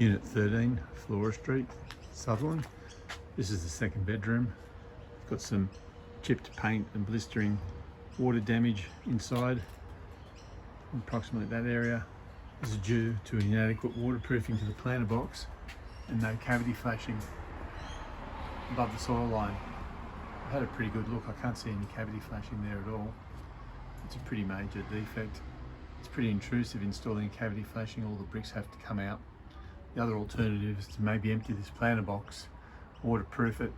Unit 13, Flora Street, Sutherland. This is the second bedroom. It's got some chipped paint and blistering water damage inside. Approximately that area is due to inadequate waterproofing to the planter box and no cavity flashing above the soil line. I've had a pretty good look. I can't see any cavity flashing there at all. It's a pretty major defect. It's pretty intrusive installing cavity flashing. All the bricks have to come out. The other alternative is to maybe empty this planter box, waterproof it,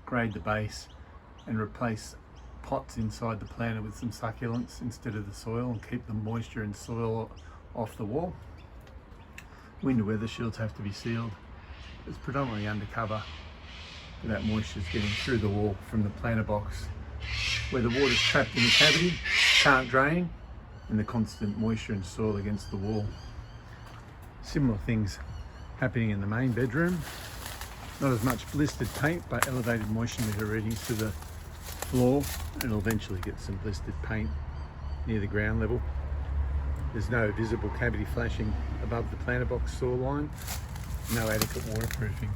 grade the base and replace pots inside the planter with some succulents instead of the soil and keep the moisture and soil off the wall. Wind and weather shields have to be sealed. It's predominantly undercover, but that moisture is getting through the wall from the planter box where the water's trapped in the cavity, can't drain, and the constant moisture and soil against the wall. Similar things happening in the main bedroom. Not as much blistered paint, but elevated moisture meter readings to the floor, and it'll eventually get some blistered paint near the ground level. There's no visible cavity flashing above the planter box soil line, no adequate waterproofing.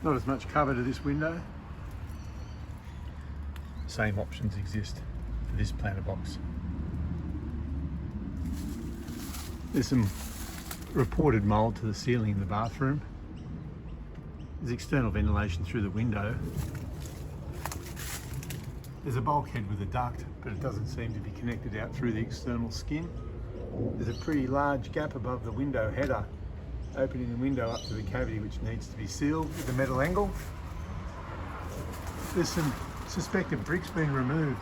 Not as much cover to this window. Same options exist for this planter box. There's some reported mould to the ceiling in the bathroom. There's external ventilation through the window. There's a bulkhead with a duct, but it doesn't seem to be connected out through the external skin. There's a pretty large gap above the window header, opening the window up to the cavity, which needs to be sealed with a metal angle. There's some suspected bricks being removed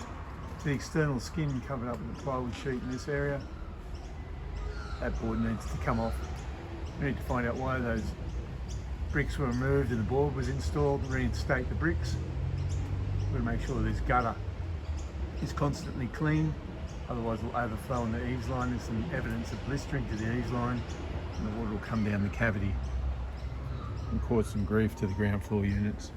to the external skin, covered up with a plywood sheet in this area. That board needs to come off. We need to find out why those bricks were removed and the board was installed, and reinstate the bricks. We've got to make sure this gutter is constantly clean, otherwise it'll overflow on the eaves line. There's some evidence of blistering to the eaves line, and the water will come down the cavity and cause some grief to the ground floor units.